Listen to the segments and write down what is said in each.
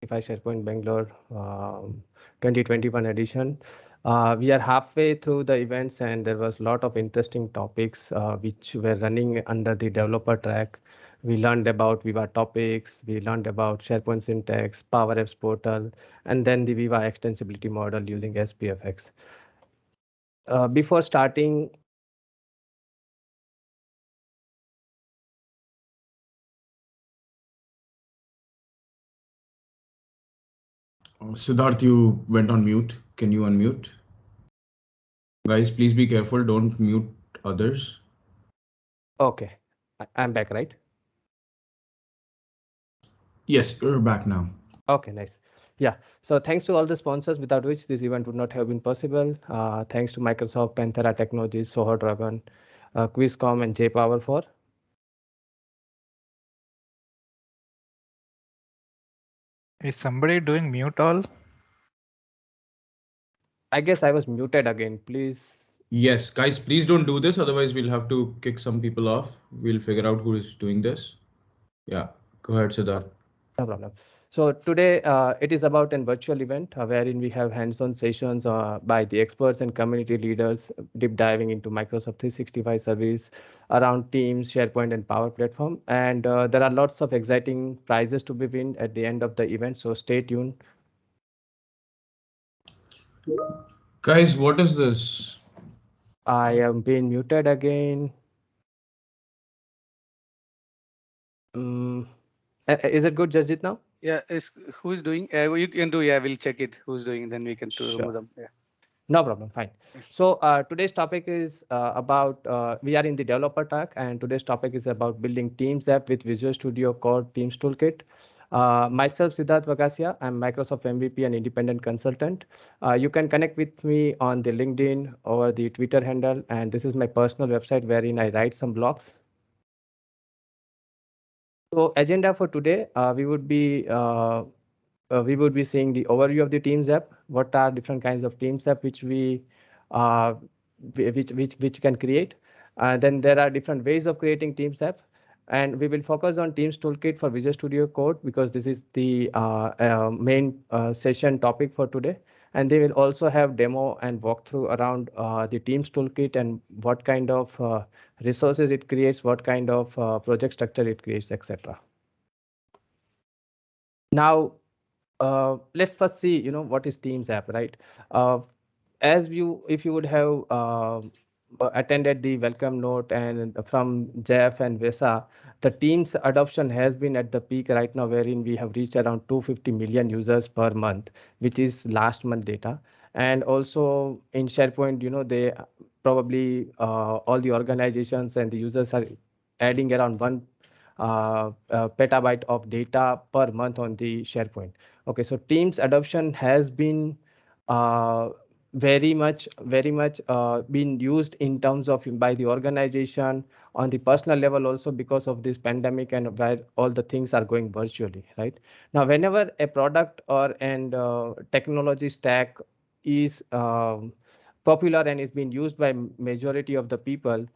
365 SharePoint Bangalore 2021 edition. We are halfway through the events and there was a lot of interesting topics which were running under the developer track. We learned about Viva topics, we learned about SharePoint syntax, Power Apps portal, and then the Viva extensibility model using SPFX. Before starting, Siddharth, you went on mute. Can you unmute? Guys, please be careful. Don't mute others. okay, I'm back, right? Yes, you're back now. Okay, nice. Yeah, so thanks to all the sponsors without which this event would not have been possible. Thanks to Microsoft, Panthera Technologies, Soho Dragon, Quizcom, and JPower for. Is somebody doing mute all? I guess I was muted again. Please. Yes, guys, please don't do this. Otherwise, we'll have to kick some people off. We'll figure out who is doing this. Yeah, go ahead, Siddharth. No problem. So today it is about a virtual event wherein we have hands-on sessions by the experts and community leaders deep diving into Microsoft 365 service around Teams, SharePoint, and Power Platform. And there are lots of exciting prizes to be won at the end of the event. So stay tuned. Guys, what is this? I am being muted again. Is it good, Jasjit, now? Yeah, who's doing? You can do. Yeah, we'll check it. Who's doing? Then we can Sure. remove them. Yeah. No problem. Fine. So today's topic is about we are in the developer track, and today's topic is about building Teams app with Visual Studio Code Teams Toolkit. Myself, Siddharth Vagasia, I'm Microsoft MVP and independent consultant. You can connect with me on the LinkedIn or the Twitter handle, and this is my personal website wherein I write some blogs. So agenda for today, we would be seeing the overview of the Teams app. What are different kinds of Teams app which we which can create. Then there are different ways of creating Teams app. And we will focus on Teams Toolkit for Visual Studio Code because this is the main session topic for today. And they will also have demo and walkthrough around the Teams Toolkit and what kind of resources it creates, what kind of project structure it creates, etc. Now, let's first see, what is Teams app, right? If you would have attended the welcome note and from Jeff and Vesa, the Teams adoption has been at the peak right now, wherein we have reached around 250 million users per month, which is last month data. And also in SharePoint, they probably all the organizations and the users are adding around 1 petabyte of data per month on the SharePoint. Okay, so Teams adoption has been very much been used in terms of by the organization on the personal level also because of this pandemic and where all the things are going virtually, right? Now, whenever a product or and technology stack is popular and is being used by majority of the people,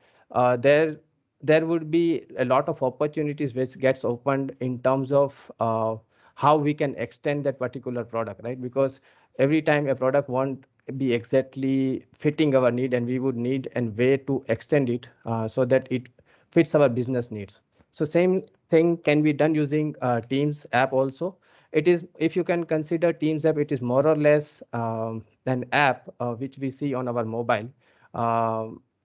there would be a lot of opportunities which gets opened in terms of how we can extend that particular product, right? Because every time a product won't be exactly fitting our need, and we would need a way to extend it so that it fits our business needs. So same thing can be done using Teams app also. It is, if you can consider Teams app, it is more or less an app which we see on our mobile,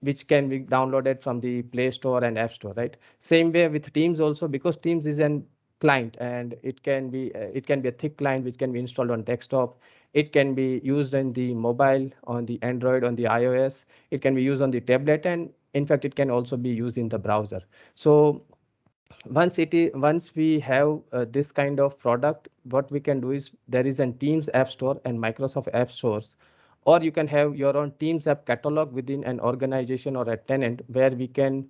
which can be downloaded from the Play Store and App Store, right? Same way with Teams also, because Teams is an client and it can be a thick client which can be installed on desktop. It can be used in the mobile, on the Android, on the iOS. It can be used on the tablet, and in fact, it can also be used in the browser. So once we have this kind of product, what we can do is there is a Teams App Store and Microsoft App Stores, or you can have your own Teams app catalog within an organization or a tenant where we can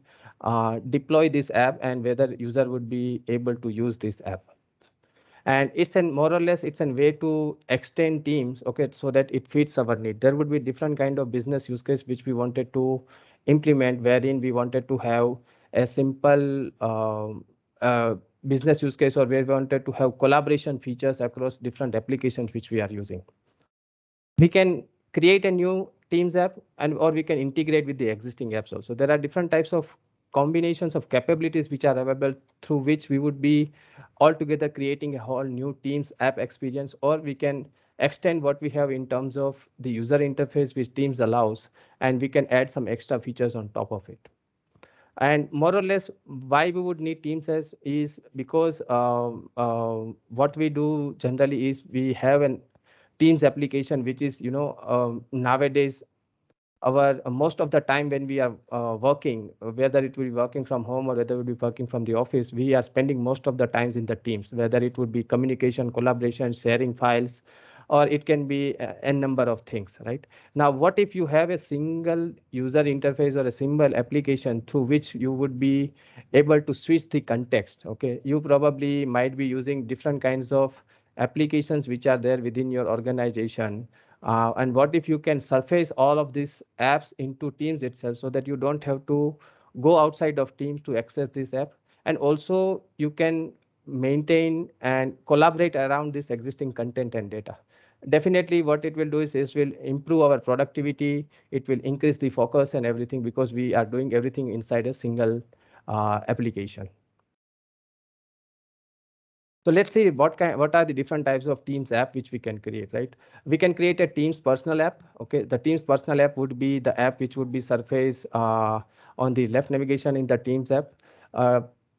deploy this app and whether user would be able to use this app. And it's an more or less it's a way to extend Teams, okay, so that it fits our need. There would be different kind of business use case which we wanted to implement, wherein we wanted to have a simple business use case, or where we wanted to have collaboration features across different applications which we are using. We can create a new Teams app, and or we can integrate with the existing apps also. There are different types of combinations of capabilities which are available, through which we would be altogether creating a whole new Teams app experience, or we can extend what we have in terms of the user interface which Teams allows, and we can add some extra features on top of it. And more or less, why we would need Teams as is because what we do generally is we have an Teams application which is, nowadays our most of the time when we are working, whether it will be working from home or whether it will be working from the office, we are spending most of the times in the Teams, whether it would be communication, collaboration, sharing files, or it can be a number of things, right? Now, what if you have a single user interface or a single application through which you would be able to switch the context? Okay, you probably might be using different kinds of applications which are there within your organization. And what if you can surface all of these apps into Teams itself, so that you don't have to go outside of Teams to access this app? And also you can maintain and collaborate around this existing content and data. Definitely what it will do is will improve our productivity. It will increase the focus and everything, because we are doing everything inside a single application. So let's see what are the different types of Teams app which we can create, right? We can create a Teams personal app. Okay, the Teams personal app would be the app which would be surfaced on the left navigation in the Teams app.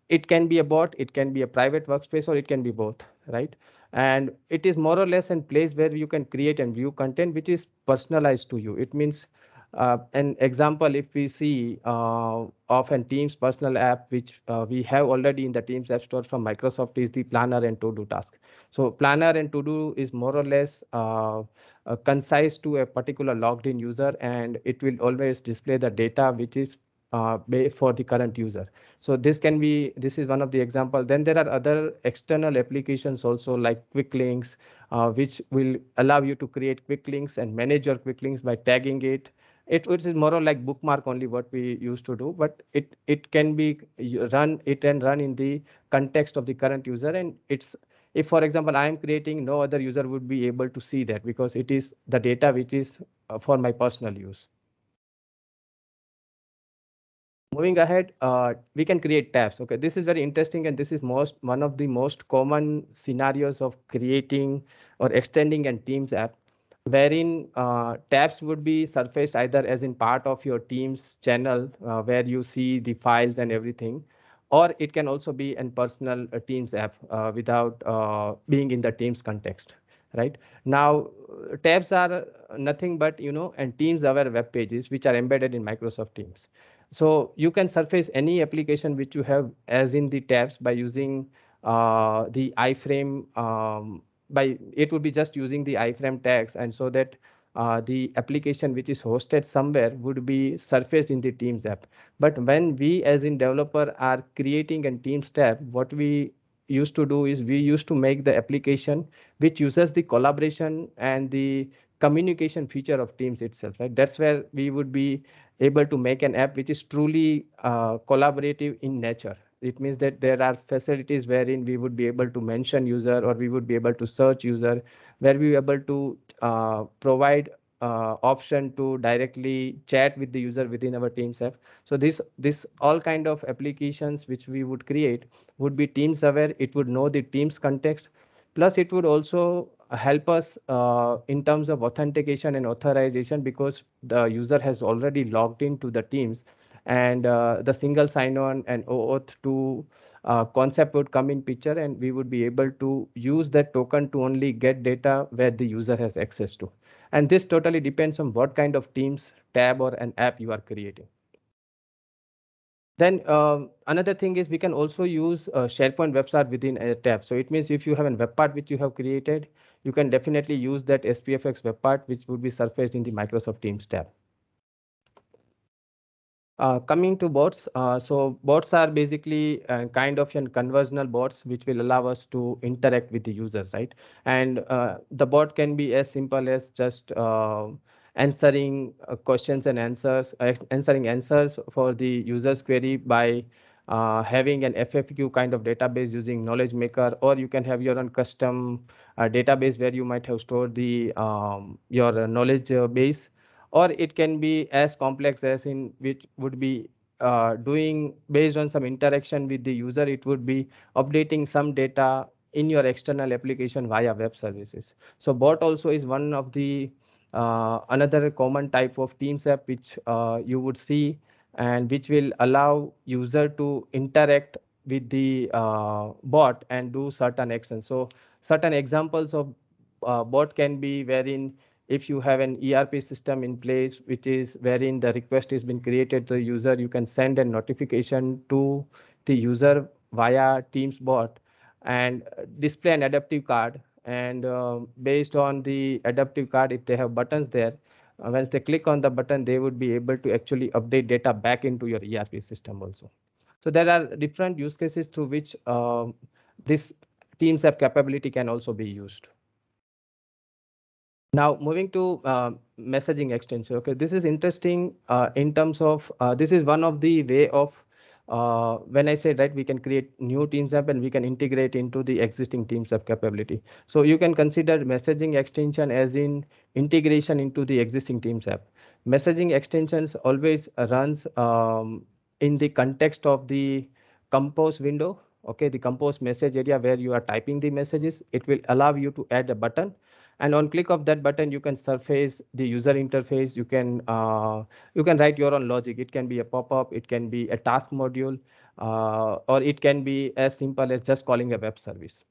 It can be a bot, it can be a private workspace, or it can be both, right? And it is more or less a place where you can create and view content which is personalized to you. It means an example, if we see of an Teams personal app, which we have already in the Teams App Store from Microsoft, is the Planner and To-Do task. So Planner and To-Do is more or less concise to a particular logged in user, and it will always display the data which is for the current user. So this is one of the example. Then there are other external applications also, like quick links, which will allow you to create quick links and manage your quick links by tagging it. It is more or like bookmark only what we used to do, but it can be run in the context of the current user. And it's, if for example I am creating, no other user would be able to see that, because it is the data which is for my personal use. Moving ahead, we can create tabs. Okay, this is very interesting, and this is one of the most common scenarios of creating or extending a Teams app, wherein tabs would be surfaced either as in part of your Teams channel, where you see the files and everything, or it can also be a personal Teams app without being in the Teams context. Right now, tabs are nothing but and Teams aware web pages which are embedded in Microsoft Teams. So you can surface any application which you have as in the tabs by using the iframe. It would be just using the iframe tags, and so that the application which is hosted somewhere would be surfaced in the Teams app. But when we as in developer are creating a Teams tab, what we used to do is we used to make the application which uses the collaboration and the communication feature of Teams itself, right? That's where we would be able to make an app which is truly collaborative in nature. It means that there are facilities wherein we would be able to mention user, or we would be able to search user, where we are able to provide option to directly chat with the user within our Teams app. So this all kind of applications which we would create would be Teams aware. It would know the Teams context. Plus, it would also help us in terms of authentication and authorization, because the user has already logged into the Teams, and the single sign-on and OAuth 2 concept would come in picture, and we would be able to use that token to only get data where the user has access to. And this totally depends on what kind of Teams tab or an app you are creating. Then another thing is we can also use SharePoint WebStar within a tab. So it means if you have a web part which you have created, you can definitely use that SPFX web part, which would be surfaced in the Microsoft Teams tab. Coming to bots, so bots are basically kind of conversational bots which will allow us to interact with the users, right? And the bot can be as simple as just answering questions and answers, answering answers for the user's query by having an FFQ kind of database using Knowledge Maker, or you can have your own custom database where you might have stored the your knowledge base, or it can be as complex as in which would be doing based on some interaction with the user. It would be updating some data in your external application via web services. So bot also is one of the another common type of Teams app which you would see, and which will allow user to interact with the bot and do certain actions. So certain examples of bot can be wherein if you have an ERP system in place, which is wherein the request has been created to the user, you can send a notification to the user via Teams bot and display an adaptive card. And based on the adaptive card, if they have buttons there, once they click on the button, they would be able to actually update data back into your ERP system also. So there are different use cases through which this Teams app capability can also be used. Now moving to messaging extension. Okay, this is interesting in terms of this is one of the way of when I say right, we can create new Teams app and we can integrate into the existing Teams app capability. So you can consider messaging extension as in integration into the existing Teams app. Messaging extensions always runs in the context of the compose window. Okay, the compose message area where you are typing the messages. It will allow you to add a button, and on click of that button you can surface the user interface. You can write your own logic. It can be a pop-up, it can be a task module, or it can be as simple as just calling a web service.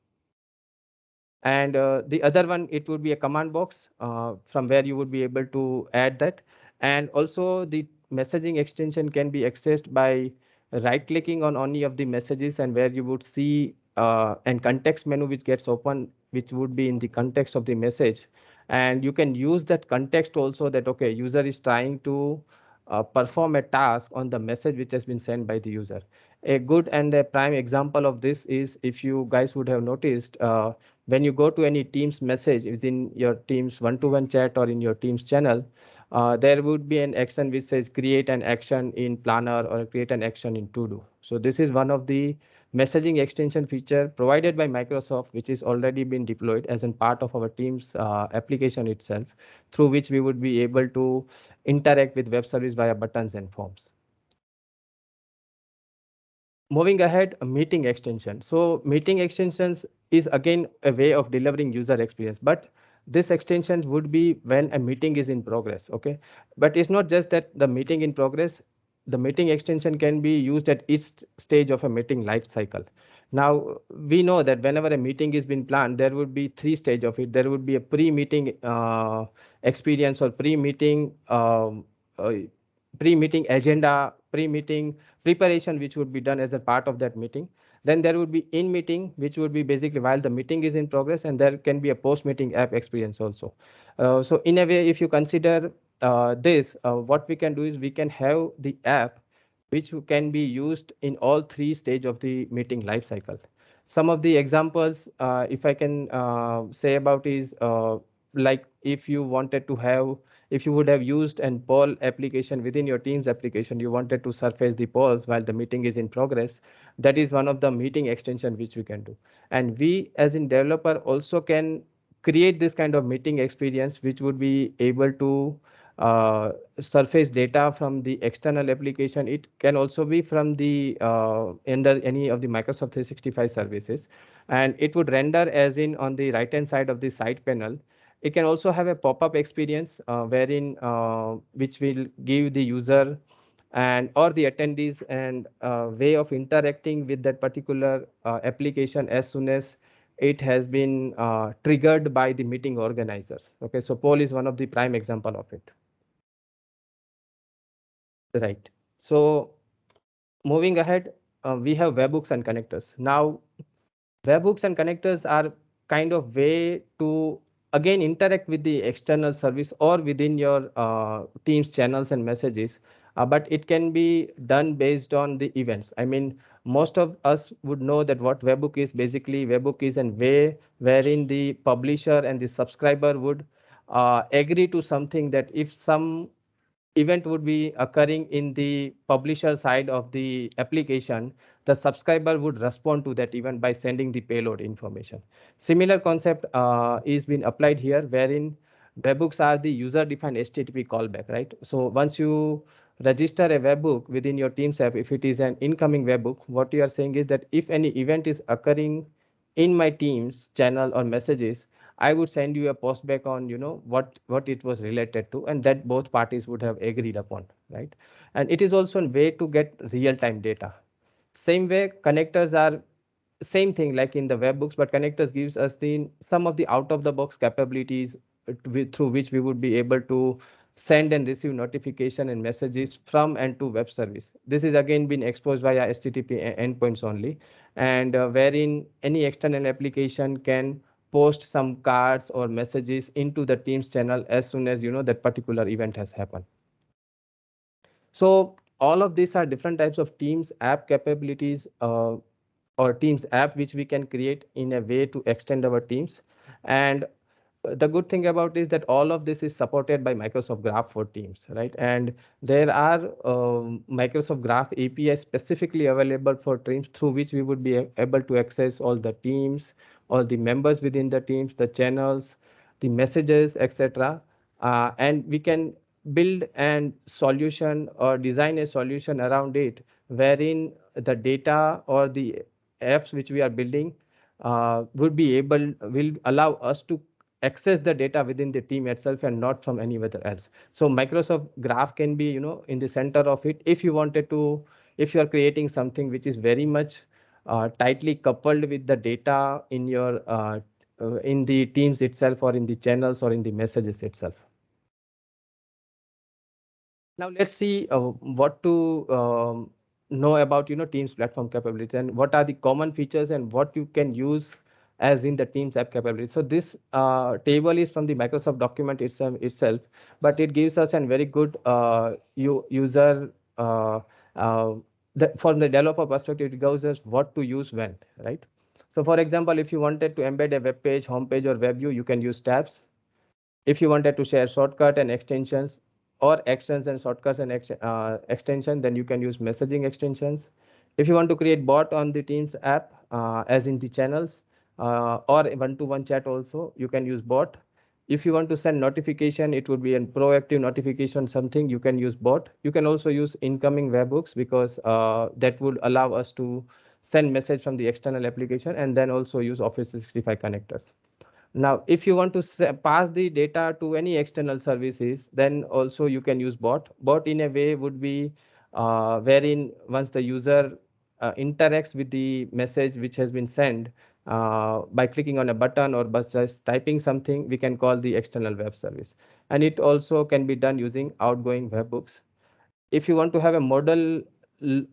And the other one, it would be a command box from where you would be able to add that. And also the messaging extension can be accessed by right clicking on any of the messages, and where you would see an context menu which gets open, which would be in the context of the message. And you can use that context also, that okay, user is trying to perform a task on the message which has been sent by the user. A good and a prime example of this is, if you guys would have noticed, when you go to any Teams message within your Teams one-to-one chat or in your Teams channel, there would be an action which says create an action in Planner or create an action in To-Do. So this is one of the messaging extension feature provided by Microsoft, which is already been deployed as a part of our Teams application itself, through which we would be able to interact with web service via buttons and forms. Moving ahead, a meeting extension. So meeting extensions is again a way of delivering user experience, but this extension would be when a meeting is in progress. Okay, but it's not just that the meeting in progress. The meeting extension can be used at each stage of a meeting life cycle. Now we know that whenever a meeting is being planned, there would be three stages of it. There would be a pre-meeting experience, or pre-meeting pre-meeting agenda, pre-meeting preparation, which would be done as a part of that meeting. Then there would be in meeting, which would be basically while the meeting is in progress, and there can be a post meeting app experience also. So in a way, if you consider this, what we can do is we can have the app which can be used in all three stages of the meeting life cycle. Some of the examples, if I can say about, is like if you wanted to have, if you would have used an poll application within your Teams application, you wanted to surface the polls while the meeting is in progress, that is one of the meeting extension which we can do. And we as in developer also can create this kind of meeting experience, which would be able to surface data from the external application. It can also be from the under any of the Microsoft 365 services, and it would render as in on the right hand side of the side panel. It can also have a pop-up experience wherein which will give the user and or the attendees and way of interacting with that particular application as soon as it has been triggered by the meeting organizers. Okay, so poll is one of the prime example of it. Right. So moving ahead, we have webhooks and connectors. Now, webhooks and connectors are kind of way to again interact with the external service or within your Teams channels and messages, but it can be done based on the events. I mean, most of us would know that what webhook is. Basically, webhook is a way wherein the publisher and the subscriber would agree to something, that if some event would be occurring in the publisher side of the application, the subscriber would respond to that event by sending the payload information. Similar concept is being applied here, wherein webhooks are the user-defined HTTP callback, right? So once you register a webhook within your Teams app, if it is an incoming webhook, what you are saying is that if any event is occurring in my Teams channel or messages, I would send you a post back on, what it was related to, and that both parties would have agreed upon, right? And it is also a way to get real-time data. Same way, connectors are same thing like in the webhooks, but connectors gives us the some of the out-of-the-box capabilities through which we would be able to send and receive notification and messages from and to web service. This is again been exposed via HTTP endpoints only, and wherein any external application can post some cards or messages into the Teams channel as soon as that particular event has happened. So all of these are different types of Teams app capabilities or Teams app which we can create in a way to extend our Teams. And the good thing about is that all of this is supported by Microsoft Graph for Teams, right? And there are Microsoft Graph APIs specifically available for Teams through which we would be able to access all the teams, all the members within the teams, the channels, the messages, etc. And we can build a solution or design a solution around it wherein the data or the apps which we are building will allow us to access the data within the team itself and not from anywhere else. So Microsoft Graph can be, in the center of it if you wanted to, if you are creating something which is very much tightly coupled with the data in your in the teams itself or in the channels or in the messages itself. Now let's see what to know about Teams platform capabilities and what are the common features and what you can use as in the Teams app capability. So this table is from the Microsoft document itself, but it gives us a very good user from the developer perspective. It gives us what to use when, right? So for example, if you wanted to embed a web page, home page, or web view, you can use tabs. If you wanted to share shortcut and extensions or actions and shortcuts and extension, then you can use messaging extensions. If you want to create bot on the Teams app, as in the channels or one-to-one chat also, you can use bot. If you want to send notification, it would be a proactive notification, something you can use bot. You can also use incoming webhooks because that would allow us to send message from the external application and then also use Office 365 connectors. Now, if you want to pass the data to any external services, then also you can use bot. Bot in a way would be wherein once the user interacts with the message which has been sent by clicking on a button or by just typing something, we can call the external web service. And it also can be done using outgoing webhooks. If you want to have a model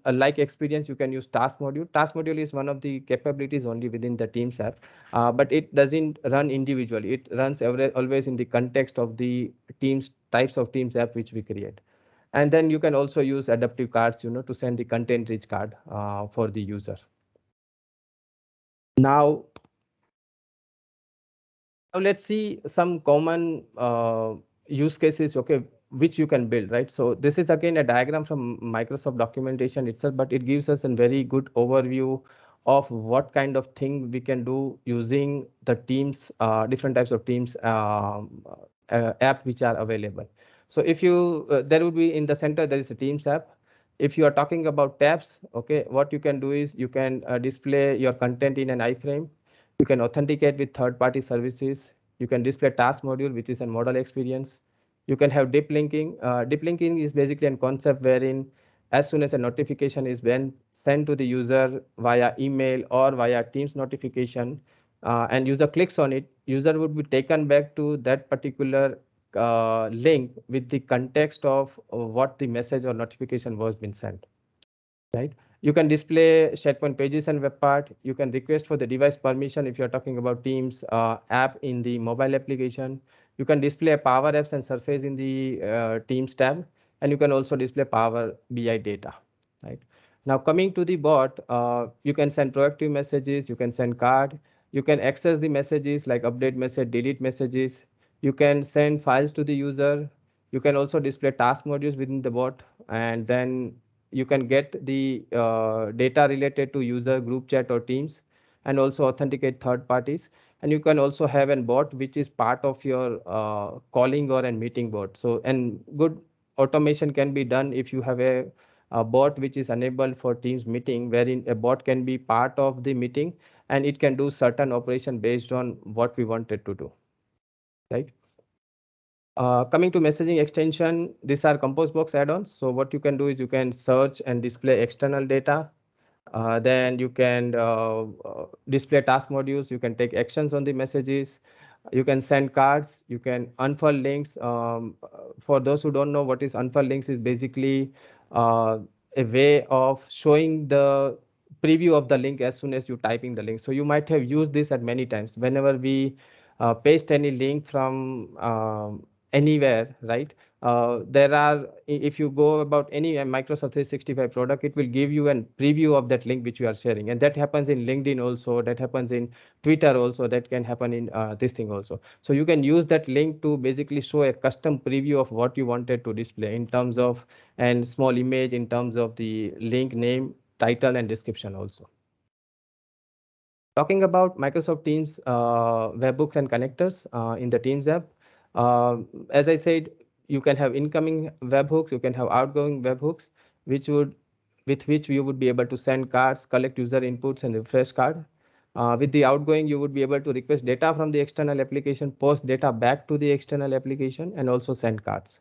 like experience, you can use task module. Task module is one of the capabilities only within the Teams app, but it doesn't run individually. It runs always in the context of the Teams types of Teams app which we create. And then you can also use adaptive cards, to send the content rich card for the user. Now let's see some common use cases, okay, which you can build, right? So this is again a diagram from Microsoft documentation itself, but it gives us a very good overview of what kind of thing we can do using the Teams, different types of Teams app which are available. So if you, there would be in the center, there is a Teams app. If you are talking about tabs, okay, what you can do is you can display your content in an iframe. You can authenticate with third-party services. You can display task module, which is a model experience. You can have deep linking. Deep linking is basically a concept wherein as soon as a notification is been sent to the user via email or via Teams notification, and user clicks on it, user would be taken back to that particular link with the context of what the message or notification was been sent, right? You can display SharePoint pages and web part. You can request for the device permission if you're talking about Teams app in the mobile application. You can display Power Apps and Surface in the Teams tab, and you can also display Power BI data, right? Now coming to the bot, you can send proactive messages, you can send card, you can access the messages like update message, delete messages, you can send files to the user, You can also display task modules within the bot, and then you can get the data related to user group chat or teams, and also authenticate third parties. And you can also have a bot which is part of your calling or a meeting bot. So, and good automation can be done if you have a bot which is enabled for Teams meeting, wherein a bot can be part of the meeting and it can do certain operation based on what we wanted to do, right? Coming to messaging extension, these are Composebox add-ons. So what you can do is you can search and display external data. Then you can display task modules. You can take actions on the messages. You can send cards. You can unfurl links. For those who don't know what is unfurl links, is basically a way of showing the preview of the link as soon as you typing the link. So you might have used this at many times. Whenever we paste any link from anywhere, right? There are, if you go about any Microsoft 365 product, it will give you a preview of that link which you are sharing. And that happens in LinkedIn also, that happens in Twitter also, that can happen in this thing also. So you can use that link to basically show a custom preview of what you wanted to display in terms of and small image, in terms of the link name, title, and description also. Talking about Microsoft Teams webhooks and connectors in the Teams app, as I said, you can have incoming webhooks, you can have outgoing webhooks, with which you would be able to send cards, collect user inputs, and refresh card. With the outgoing, you would be able to request data from the external application, post data back to the external application, and also send cards.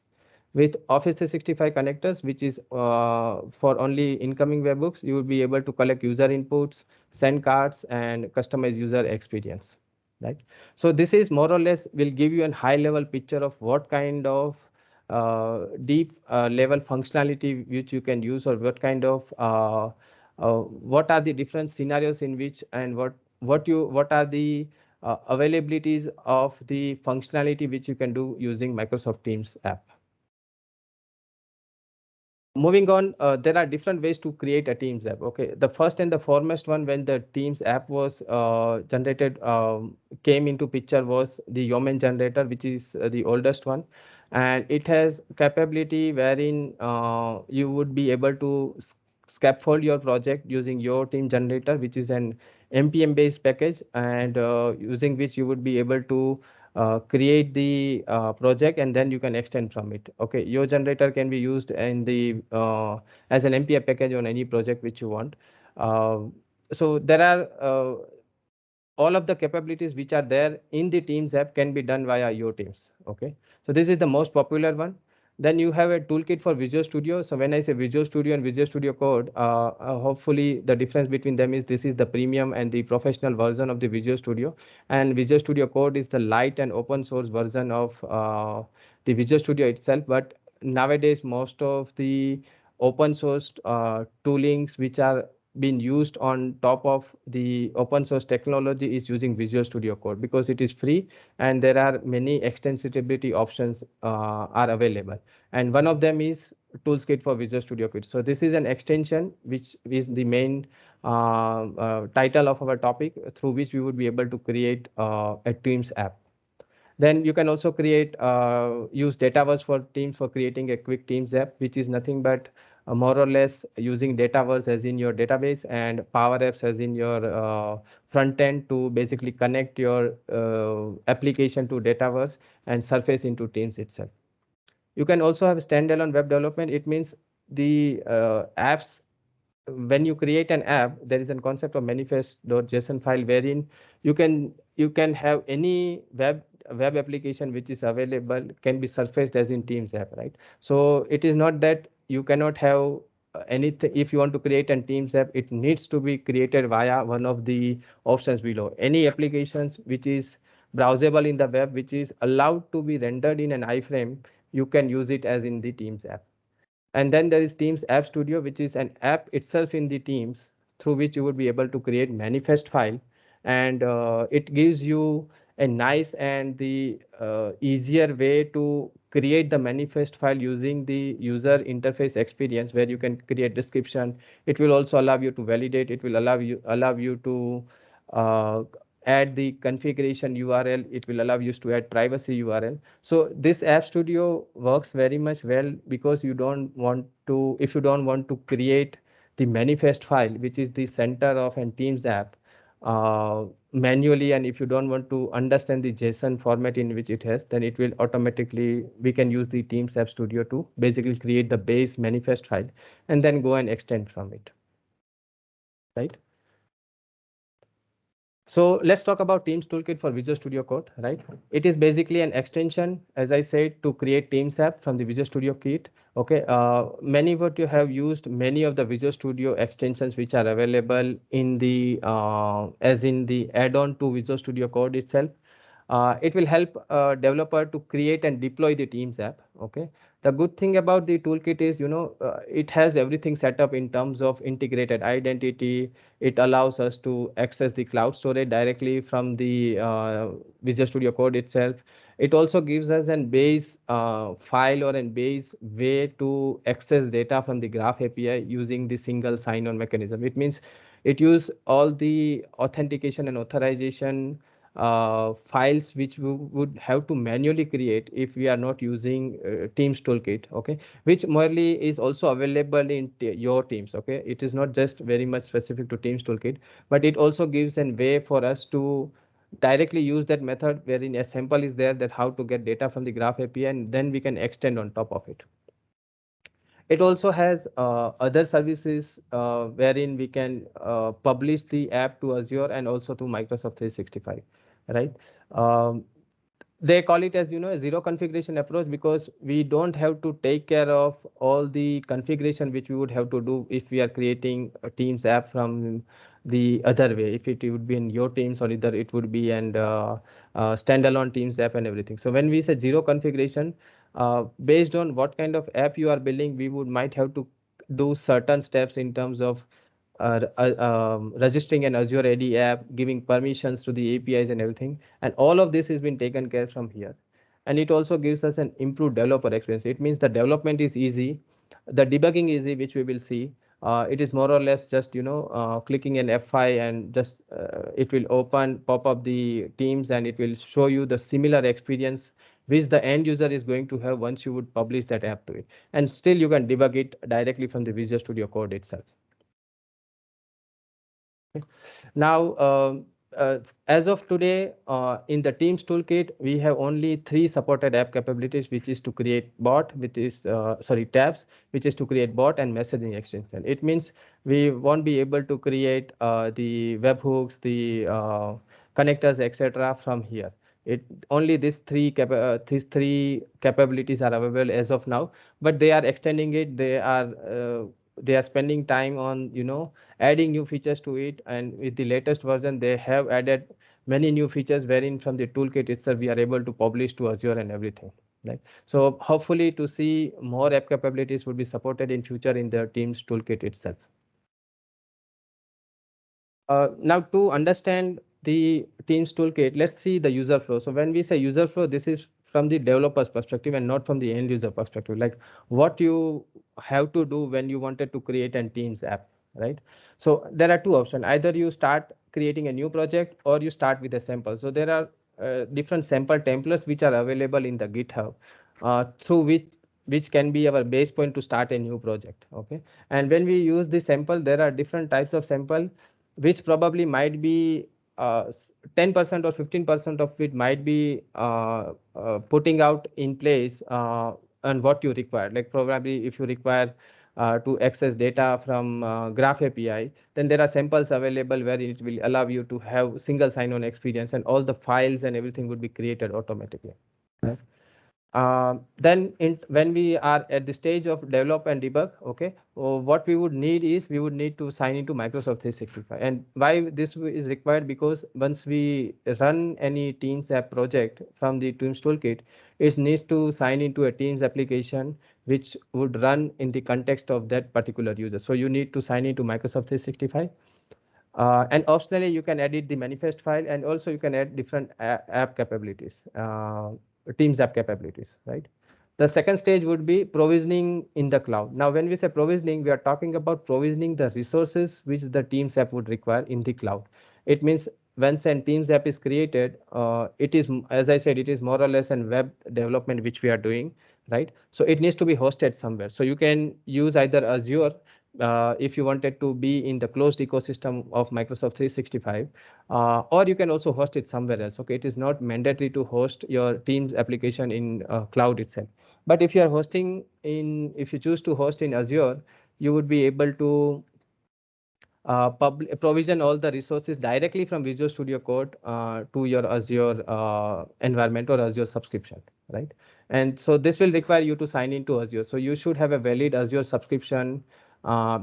With Office 365 connectors, which is for only incoming webhooks, you will be able to collect user inputs, send cards, and customize user experience, right? So this is more or less will give you a high level picture of what kind of deep level functionality which you can use, or what kind of what are the different scenarios in which, and what are the availabilities of the functionality which you can do using Microsoft Teams app. Moving on, there are different ways to create a Teams app. Okay, the first and the foremost one when the Teams app was generated, came into picture, was the Yeoman generator, which is the oldest one, and it has capability wherein you would be able to scaffold your project using your team generator, which is an npm based package, and using which you would be able to create the project, and then you can extend from it. Okay, your generator can be used in the as an npm package on any project which you want. So there are all of the capabilities which are there in the Teams app can be done via your Teams. Okay, so this is the most popular one. Then you have a toolkit for Visual Studio. So when I say Visual Studio and Visual Studio Code, hopefully the difference between them is this is the premium and the professional version of the Visual Studio, and Visual Studio Code is the light and open source version of the Visual Studio itself. But nowadays, most of the open source toolings which are being used on top of the open source technology is using Visual Studio Code, because it is free and there are many extensibility options are available. And one of them is Toolkit for Visual Studio Code. So this is an extension which is the main title of our topic, through which we would be able to create a Teams app. Then you can also create use Dataverse for Teams for creating a quick Teams app, which is nothing but more or less using Dataverse as in your database, and Power Apps as in your front end, to basically connect your application to Dataverse and surface into Teams itself. You can also have standalone web development. It means the apps, when you create an app, there is a concept of manifest.json file, wherein you can have any web application which is available can be surfaced as in Teams app, right? So it is not that you cannot have anything. If you want to create a Teams app, it needs to be created via one of the options below. Any applications which is browsable in the web, which is allowed to be rendered in an iframe, you can use it as in the Teams app. And then there is Teams App Studio, which is an app itself in the Teams, through which you would be able to create manifest file, and it gives you a nice and the easier way to create the manifest file using the user interface experience, where you can create description. It will also allow you to validate. It will allow you to add the configuration URL. It will allow you to add privacy URL. So this App Studio works very much well because you don't want to, if you don't want to create the manifest file, which is the center of an Teams app, manually, and if you don't want to understand the JSON format in which it has, then it will automatically, we can use the Teams App Studio to basically create the base manifest file and then go and extend from it, right? So let's talk about Teams Toolkit for Visual Studio Code, right? It is basically an extension, as I said, to create Teams app from the Visual Studio Kit. Okay, many of you have used many of the Visual Studio extensions which are available in the as in the add-on to Visual Studio Code itself. It will help a developer to create and deploy the Teams app. Okay, the good thing about the toolkit is, it has everything set up in terms of integrated identity. It allows us to access the cloud storage directly from the Visual Studio Code itself. It also gives us a base file or a base way to access data from the Graph API using the single sign-on mechanism. It means it use all the authentication and authorization files which we would have to manually create if we are not using Teams Toolkit, okay, which merely is also available in your Teams, okay. It is not just very much specific to Teams Toolkit, but it also gives a way for us to directly use that method wherein a sample is there that how to get data from the Graph API, and then we can extend on top of it. It also has other services wherein we can publish the app to Azure and also to Microsoft 365, right? They call it as, a zero configuration approach because we don't have to take care of all the configuration which we would have to do if we are creating a Teams app from the other way. If it would be in your Teams, or either it would be and standalone Teams app and everything. So when we say zero configuration, based on what kind of app you are building, we might have to do certain steps in terms of registering an Azure AD app, giving permissions to the APIs and everything. And all of this has been taken care from here. And it also gives us an improved developer experience. It means the development is easy, the debugging is easy, which we will see. It is more or less just, clicking an F5 and just it will pop up the Teams, and it will show you the similar experience which the end user is going to have once you would publish that app to it. And still you can debug it directly from the Visual Studio Code itself. Now, as of today, in the Teams Toolkit, we have only 3 supported app capabilities, which is to create bot, which is tabs, which is to create bot and messaging extension. It means we won't be able to create the webhooks, the connectors, etc. from here. Only these three capabilities are available as of now, but they are extending it. They are spending time on adding new features to it, and with the latest version they have added many new features wherein from the toolkit itself we are able to publish to Azure and everything, right? So hopefully to see more app capabilities would be supported in future in the Teams toolkit itself. Now to understand the Teams toolkit, let's see the user flow. So when we say user flow, this is from the developer's perspective and not from the end user perspective, like what you have to do when you wanted to create a Teams app, right? So there are two options. Either you start creating a new project or you start with a sample. So there are different sample templates which are available in the GitHub through which can be our base point to start a new project, okay? And when we use the sample, there are different types of sample which probably might be 10% or 15% of it might be putting out in place and what you require. Like probably if you require to access data from Graph API, then there are samples available where it will allow you to have single sign-on experience, and all the files and everything would be created automatically. Right? Then when we are at the stage of develop and debug, okay, what we would need is we would need to sign into Microsoft 365. And why this is required? Because once we run any Teams app project from the Teams toolkit, it needs to sign into a Teams application which would run in the context of that particular user. So you need to sign into Microsoft 365. And optionally, you can edit the manifest file, and also you can add different app capabilities, Teams app capabilities, right? The second stage would be provisioning in the cloud. Now, when we say provisioning, we are talking about provisioning the resources which the Teams app would require in the cloud. It means once an Teams app is created, it is, as I said, it is more or less an web development which we are doing, right? So it needs to be hosted somewhere. So you can use either Azure if you wanted to be in the closed ecosystem of Microsoft 365, or you can also host it somewhere else. Okay, it is not mandatory to host your Teams application in cloud itself. But if you are hosting in, if you choose to host in Azure, you would be able to provision all the resources directly from Visual Studio Code to your Azure environment or Azure subscription, right? And so this will require you to sign into Azure. So you should have a valid Azure subscription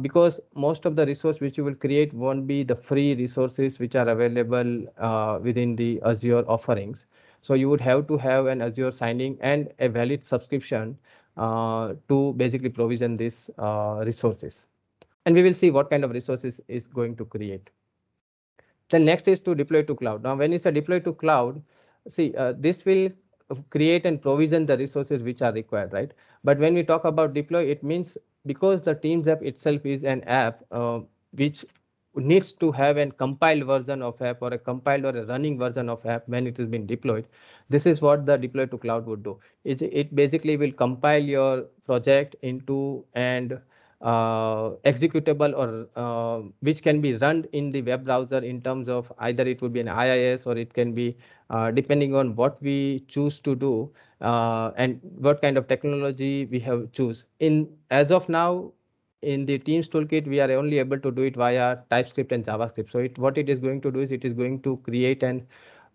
because most of the resource which you will create won't be the free resources which are available within the Azure offerings. So you would have to have an Azure signing and a valid subscription to basically provision these resources. And we will see what kind of resources is going to create. Then next is to deploy to cloud. Now, when it's a deploy to cloud, see, this will create and provision the resources which are required, right? But when we talk about deploy, it means because the Teams app itself is an app which needs to have a compiled version of app or a compiled or a running version of app when it has been deployed. This is what the deploy to cloud would do. It basically will compile your project into and executable or which can be run in the web browser in terms of either it would be an IIS or it can be depending on what we choose to do and what kind of technology we have choose. In as of now, in the Teams toolkit, we are only able to do it via TypeScript and JavaScript. So what it is going to do is it is going to create an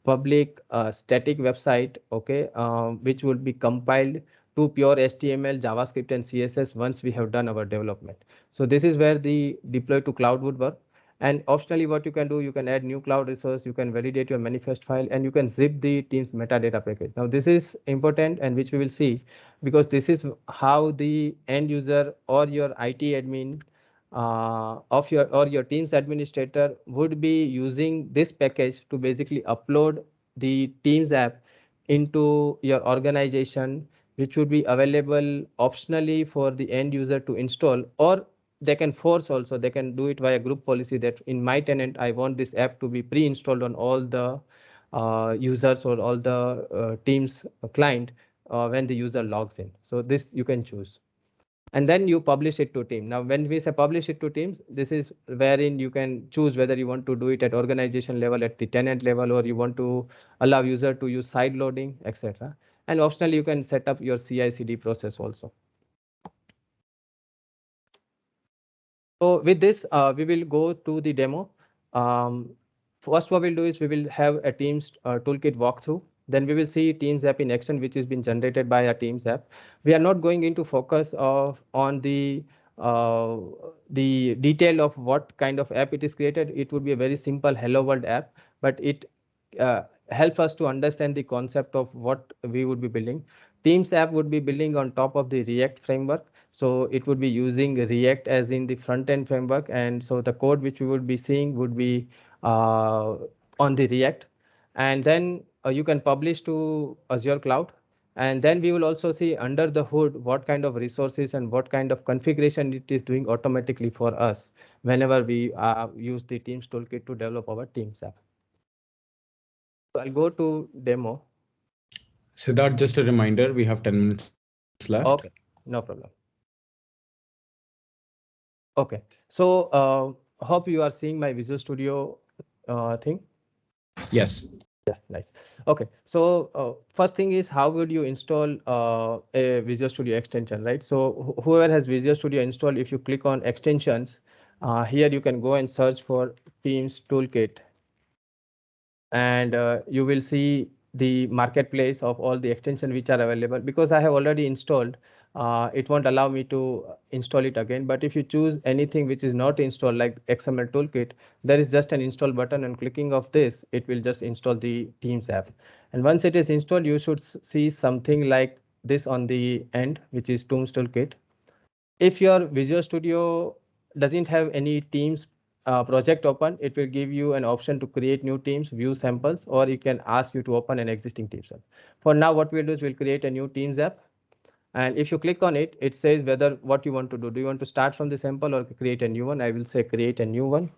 public static website, okay, which would be compiled to pure HTML, JavaScript, and CSS once we have done our development. So this is where the deploy to cloud would work. And optionally, what you can do, you can add new cloud resource, you can validate your manifest file, and you can zip the Teams metadata package. Now, this is important and which we will see because this is how the end user or your IT admin of your Teams administrator would be using this package to basically upload the Teams app into your organization, which would be available optionally for the end user to install, or they can force also, they can do it via group policy that in my tenant, I want this app to be pre-installed on all the users or all the Teams client when the user logs in. So this you can choose. And then you publish it to team. Now, when we say publish it to teams, this is wherein you can choose whether you want to do it at organization level, at the tenant level, or you want to allow user to use side loading, etc. And optionally, you can set up your CI/CD process also. So with this, we will go to the demo. First, what we'll do is we will have a Teams toolkit walkthrough. Then we will see Teams app in action, which has been generated by a Teams app. We are not going into focus on uh, the detail of what kind of app it is created. It would be a very simple Hello World app, but it helps us to understand the concept of what we would be building. Teams app would be building on top of the React framework. So it would be using React as in the front end framework. And so the code which we would be seeing would be on the React. And then you can publish to Azure Cloud. And then we will also see under the hood what kind of resources and what kind of configuration it is doing automatically for us whenever we use the Teams toolkit to develop our Teams app. So I'll go to demo. Siddharth, just a reminder, we have 10 minutes left. Okay, no problem. Okay, so hope you are seeing my Visual Studio thing. Yes. Yeah, nice. Okay, so first thing is how would you install a Visual Studio extension, right? So whoever has Visual Studio installed, if you click on extensions, here you can go and search for Teams Toolkit, and you will see the marketplace of all the extensions which are available. Because I have already installed, it won't allow me to install it again. But if you choose anything which is not installed, like XML Toolkit, there is just an install button, and clicking of this, it will just install the Teams app. And once it is installed, you should see something like this on the end, which is Teams Toolkit. If your Visual Studio doesn't have any Teams project open, it will give you an option to create new teams, view samples, or you can ask you to open an existing Teams app. For now, what we'll do is we'll create a new Teams app. And if you click on it, it says whether what you want to do. Do you want to start from the sample or create a new one? I will say create a new one.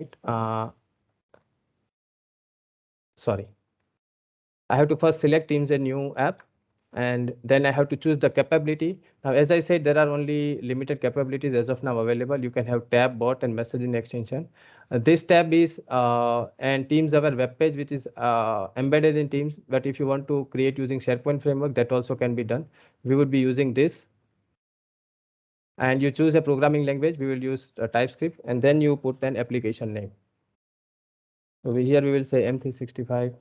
right? Sorry. I have to first select Teams a new app, and then I have to choose the capability. Now, as I said, there are only limited capabilities as of now available. You can have tab, bot, and messaging extension. This tab is and Teams our web page, which is embedded in Teams. But if you want to create using SharePoint framework, that also can be done. We would be using this. And you choose a programming language. We will use TypeScript, and then you put an application name. Over here, we will say M365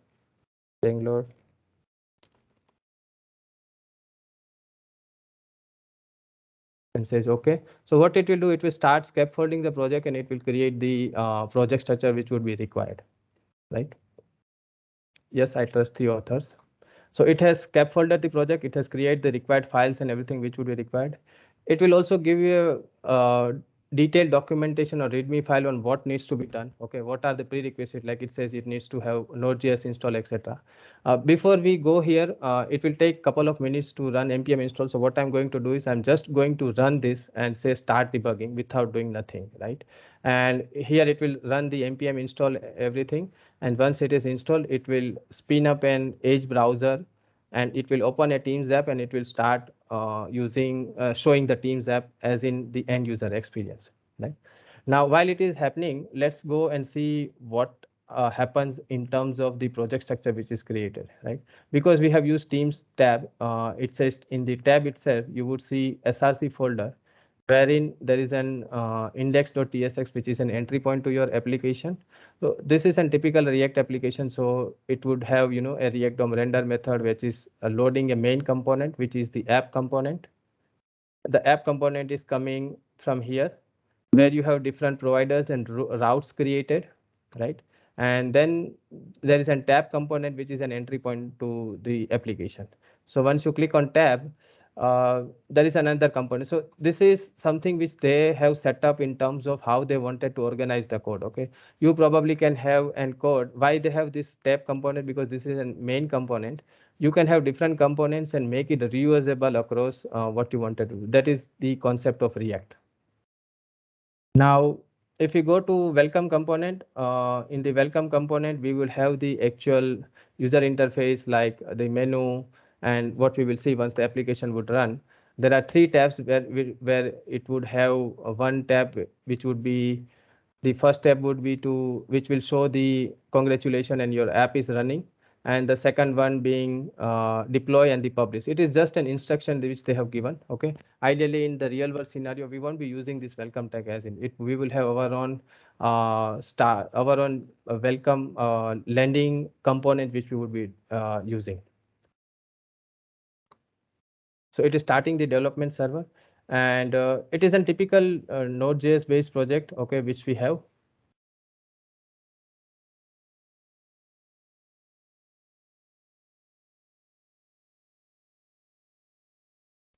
Bangalore. And says okay. So what it will do, it will start scaffolding the project, and it will create the project structure which would be required, right? Yes, I trust the authors. So it has scaffolded the project, it has created the required files and everything which would be required. It will also give you a detailed documentation or README file on what needs to be done. Okay, what are the prerequisites? Like it says, it needs to have Node.js install, etc. Before we go here, it will take a couple of minutes to run npm install. So what I'm going to do is I'm just going to run this and say start debugging without doing nothing, right? And here it will run the npm install everything. And once it is installed, it will spin up an Edge browser, and it will open a Teams app, and it will start showing the Teams app as in the end user experience. Right now, while it is happening, let's go and see what happens in terms of the project structure which is created. Right, because we have used Teams tab. It says in the tab itself, you would see SRC folder, wherein there is an index.tsx, which is an entry point to your application. So this is a typical React application. So it would have, a React DOM render method, which is loading a main component, which is the app component. The app component is coming from here, where you have different providers and routes created, right? And then there is a tab component, which is an entry point to the application. So once you click on tab, there is another component. So this is something which they have set up in terms of how they wanted to organize the code. Okay, you probably can have an code. Why they have this tab component? Because this is a main component. You can have different components and make it reusable across what you wanted to do. That is the concept of React. Now, if we go to welcome component, in the welcome component, we will have the actual user interface, like the menu, and what we will see once the application would run. There are three tabs where it would have one tab, which would be the first step would be which will show the congratulations and your app is running. And the second one being deploy and the publish. It is just an instruction which they have given. Okay. Ideally, in the real world scenario, we won't be using this welcome tag as in it. We will have our own welcome landing component which we would be using. So it is starting the development server, and it is a typical Node.js based project. Okay, which we have.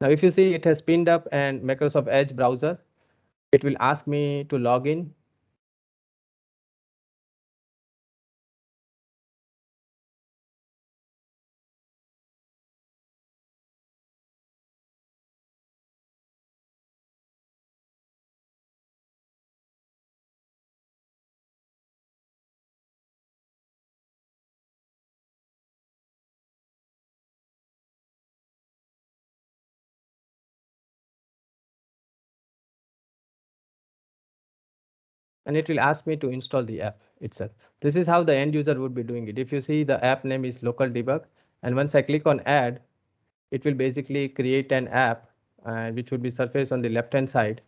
Now, if you see, it has pinned up and Microsoft Edge browser. It will ask me to log in. And it will ask me to install the app itself. This is how the end user would be doing it. If you see, the app name is local debug. And once I click on add, it will basically create an app which would be surfaced on the left hand side,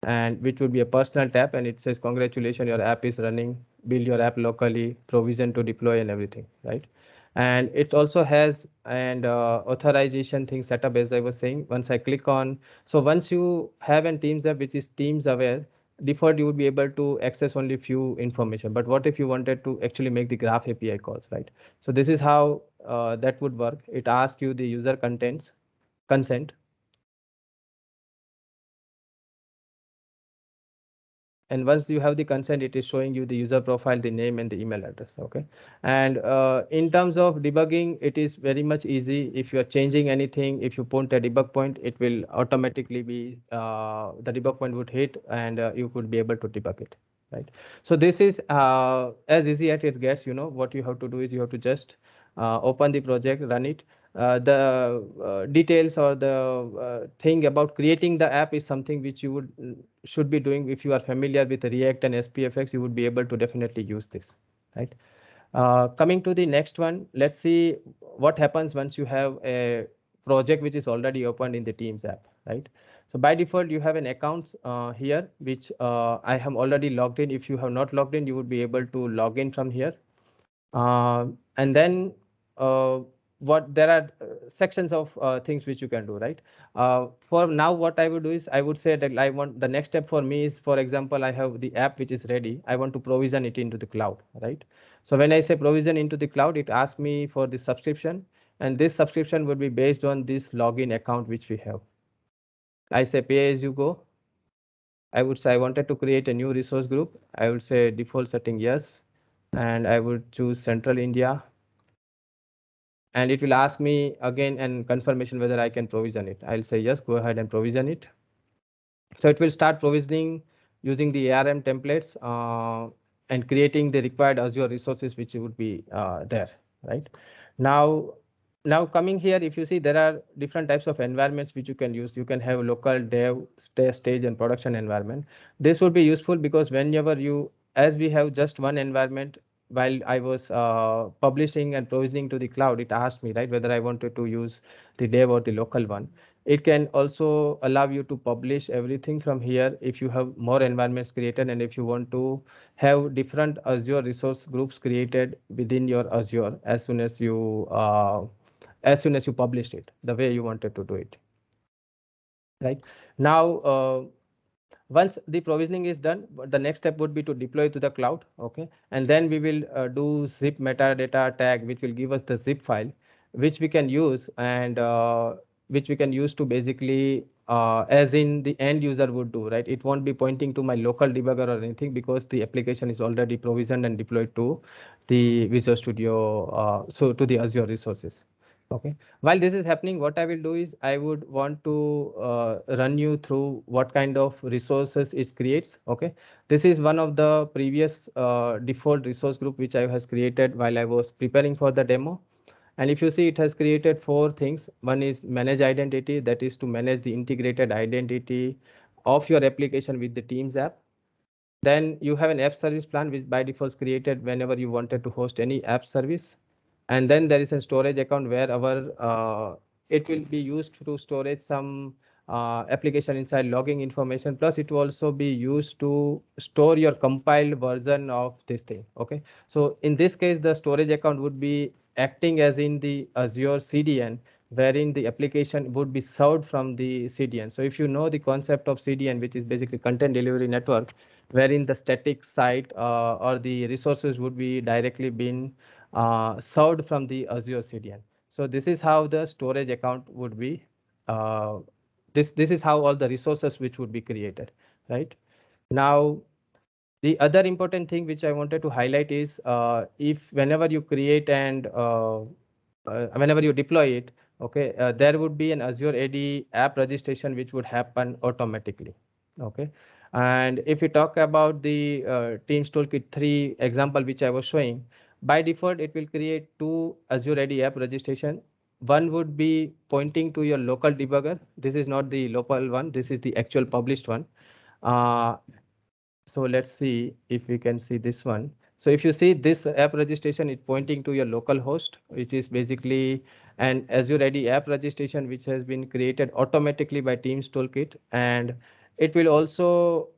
and which would be a personal tab. And it says, congratulations, your app is running, build your app locally, provision to deploy and everything, right? And it also has an authorization thing set up, as I was saying. Once I click on, so once you have an Teams app which is Teams aware, default you would be able to access only few information. But what if you wanted to actually make the graph API calls, right? So this is how that would work. It asks you the user consent. And once you have the consent, it is showing you the user profile, the name, and the email address. Okay. And in terms of debugging, it is very much easy. If you are changing anything, if you put a debug point, it will automatically be the debug point would hit, and you could be able to debug it. right? So this is as easy as it gets. What you have to do is you have to just open the project, run it. The details or the thing about creating the app is something which you should be doing. If you are familiar with React and SPFX, you would be able to definitely use this, right? Coming to the next one, let's see what happens once you have a project which is already opened in the Teams app, right? So by default, you have an account here, which I have already logged in. If you have not logged in, you would be able to log in from here. And then there are sections of things which you can do, right? For now, what I would do is I would say that I want the next step for me is, for example, I have the app which is ready. I want to provision it into the cloud, right? So when I say provision into the cloud, it asks me for the subscription, and this subscription would be based on this login account which we have. I say pay as you go. I would say I wanted to create a new resource group. I would say default setting yes, and I would choose Central India. And it will ask me again and confirmation whether I can provision it. I'll say yes, go ahead and provision it. So it will start provisioning using the ARM templates and creating the required Azure resources which would be there, right? Now coming here, if you see, there are different types of environments which you can use. You can have local dev, stage, and production environment. This would be useful because whenever as we have just one environment, while I was publishing and provisioning to the cloud, it asked me, right, whether I wanted to use the dev or the local one. It can also allow you to publish everything from here if you have more environments created, and if you want to have different Azure resource groups created within your Azure as soon as you published it the way you wanted to do it. Right now, once the provisioning is done, the next step would be to deploy to the cloud. Okay, and then we will do zip metadata tag, which will give us the zip file, which we can use and which we can use to basically as in the end user would do, right? It won't be pointing to my local debugger or anything because the application is already provisioned and deployed to the Visual Studio, so to the Azure resources. Okay, while this is happening, what I will do is I would want to run you through what kind of resources it creates. Okay, this is one of the previous default resource group which I has created while I was preparing for the demo. And if you see, it has created 4 things. One is manage identity, that is to manage the integrated identity of your application with the Teams app. Then you have an app service plan, which by default is created whenever you wanted to host any app service. And then there is a storage account where it will be used to storage some application inside logging information. Plus, it will also be used to store your compiled version of this thing. Okay, so in this case, the storage account would be acting as in the Azure CDN, wherein the application would be served from the CDN. So if you know the concept of CDN, which is basically content delivery network, wherein the static site or the resources would be directly being served from the Azure CDN. So this is how the storage account would be. This is how all the resources which would be created, right? Now, the other important thing which I wanted to highlight is if whenever you create and whenever you deploy it, okay, there would be an Azure AD app registration which would happen automatically. Okay, and if we talk about the Teams Toolkit 3 example which I was showing, by default it will create 2 Azure AD app registration. One would be pointing to your local debugger. This is not the local one. This is the actual published one. So let's see if we can see this one. So if you see this app registration, it's pointing to your local host, which is basically an Azure AD app registration, which has been created automatically by Teams Toolkit. And it will also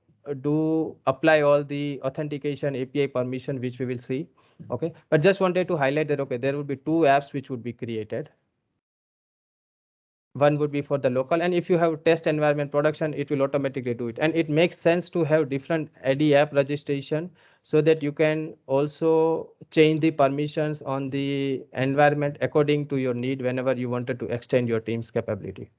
apply all the authentication API permission, which we will see. Okay, but just wanted to highlight that, okay, there would be 2 apps which would be created. One would be for the local, and if you have test environment production, it will automatically do it. And it makes sense to have different AD app registration so that you can also change the permissions on the environment according to your need whenever you wanted to extend your Teams capability.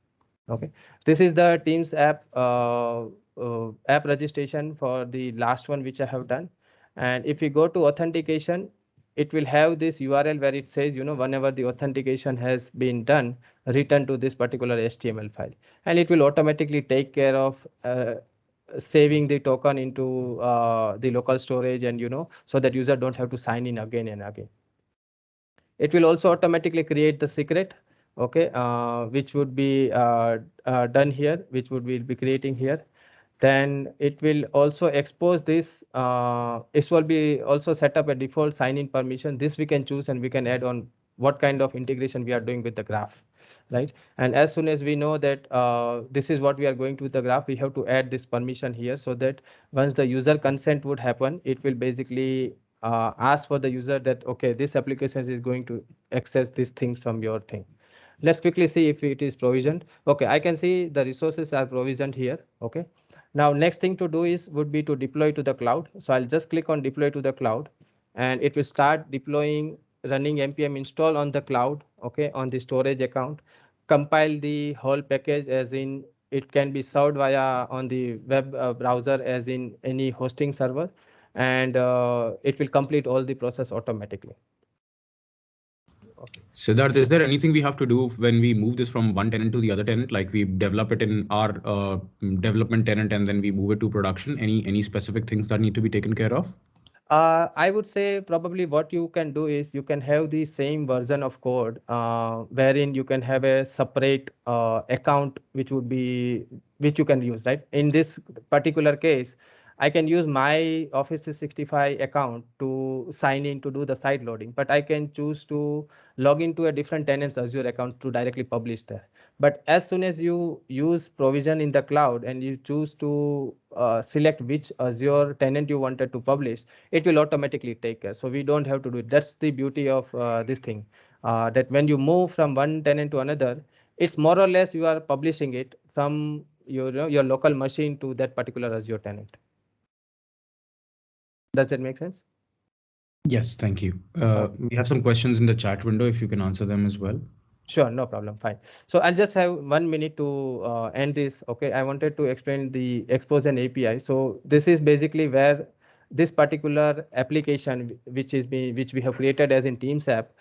Okay, this is the Teams app app registration for the last one which I have done. And if we go to authentication, it will have this URL where it says, whenever the authentication has been done, return to this particular HTML file, and it will automatically take care of saving the token into the local storage, and so that user don't have to sign in again and again. It will also automatically create the secret, okay, which would be done here, which would be creating here. Then it will also expose this. It will be also set up a default sign-in permission. This we can choose, and we can add on what kind of integration we are doing with the graph, right? And as soon as we know that this is what we are going to with the graph, we have to add this permission here, so that once the user consent would happen, it will basically ask for the user that, okay, this application is going to access these things from your thing. Let's quickly see if it is provisioned. Okay, I can see the resources are provisioned here. Okay, now next thing to do would be to deploy to the cloud. So I'll just click on deploy to the cloud, and it will start deploying, running npm install on the cloud, okay, on the storage account, compile the whole package, as in it can be served via on the web browser, as in any hosting server, and it will complete all the process automatically. Siddharth, is there anything we have to do when we move this from one tenant to the other tenant? Like we develop it in our development tenant and then we move it to production. Any specific things that need to be taken care of? I would say probably what you can do is you can have the same version of code wherein you can have a separate account which you can use, right? In this particular case, I can use my Office 365 account to sign in to do the site loading, but I can choose to log into a different tenant's Azure account to directly publish there. But as soon as you use provision in the cloud and you choose to select which Azure tenant you wanted to publish, it will automatically take care. So we don't have to do it. That's the beauty of this thing, that when you move from one tenant to another, it's more or less you are publishing it from your local machine to that particular Azure tenant. Does that make sense? Yes, thank you. We have some questions in the chat window if you can answer them as well. Sure, no problem. Fine. So I'll just have 1 minute to end this. Okay, I wanted to explain the expose an API. So this is basically where this particular application, which we have created as in Teams app,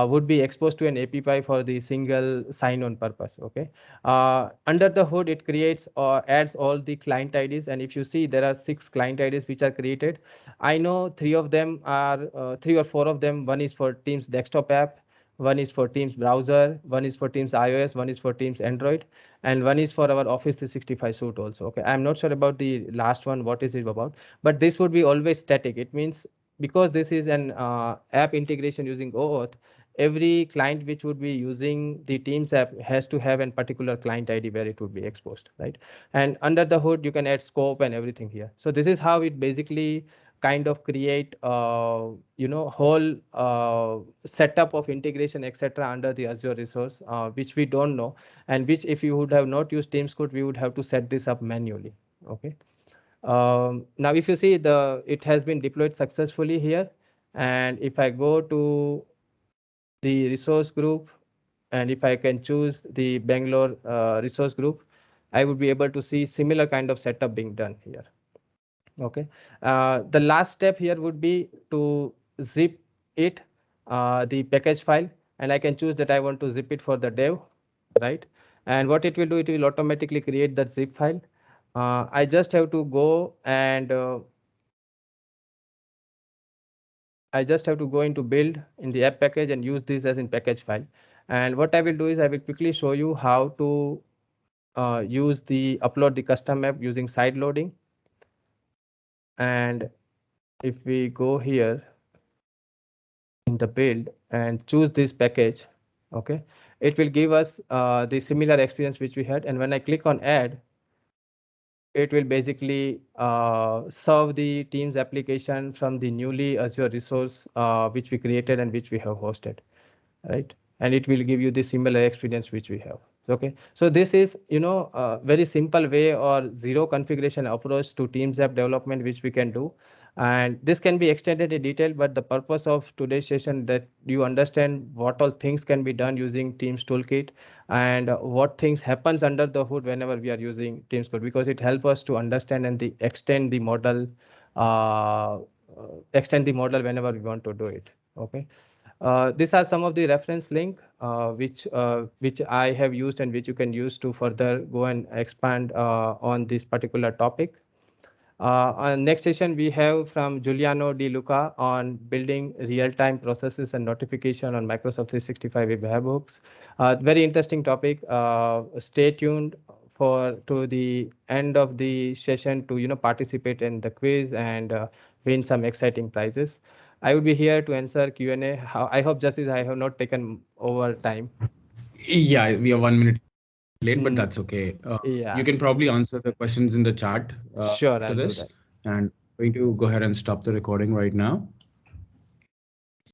would be exposed to an API for the single sign-on purpose. Okay. Under the hood, it creates or adds all the client IDs, and if you see, there are 6 client IDs which are created. I know 3 of them are 3 or 4 of them. One is for Teams desktop app, one is for Teams browser, one is for Teams iOS, one is for Teams Android, and one is for our Office 365 suite also. Okay, I'm not sure about the last one, what is it about, but this would be always static. It means because this is an app integration using OAuth, every client which would be using the Teams app has to have a particular client ID where it would be exposed, right? And under the hood, you can add scope and everything here. So this is how it basically kind of create whole setup of integration, etc., under the Azure resource, which we don't know, and which if you would have not used TeamsCode, we would have to set this up manually. Okay. Now if you see, it has been deployed successfully here, and if I go to the resource group, and if I can choose the Bangalore resource group, I would be able to see similar kind of setup being done here. Okay, the last step here would be to zip it, the package file, and I can choose that I want to zip it for the dev, right? And what it will do, it will automatically create that zip file. I just have to go and I just have to go into build in the app package and use this as in package file. And what I will do is I will quickly show you how to upload the custom app using side loading. And if we go here in the build and choose this package, okay, it will give us the similar experience which we had. And when I click on add, it will basically serve the Teams application from the newly Azure resource which we created and which we have hosted, right? And it will give you the similar experience which we have. Okay, so this is a very simple way or zero configuration approach to Teams app development which we can do. And this can be extended in detail, but the purpose of today's session that you understand what all things can be done using Teams Toolkit, and what things happens under the hood whenever we are using Teams Code, because it helps us to understand and extend the model whenever we want to do it. Okay. These are some of the reference link which I have used and which you can use to further go and expand on this particular topic. On next session, we have from Giuliano Di Luca on building real-time processes and notification on Microsoft 365 webhooks. Very interesting topic. Stay tuned to the end of the session to participate in the quiz and win some exciting prizes. I will be here to answer Q&A. I hope, Justice, I have not taken over time. Yeah, we are 1 minute late, but that's okay. You Yeah. can probably answer the questions in the chat Sure, after I'll do this. that. And I'm going to go ahead and stop the recording right now.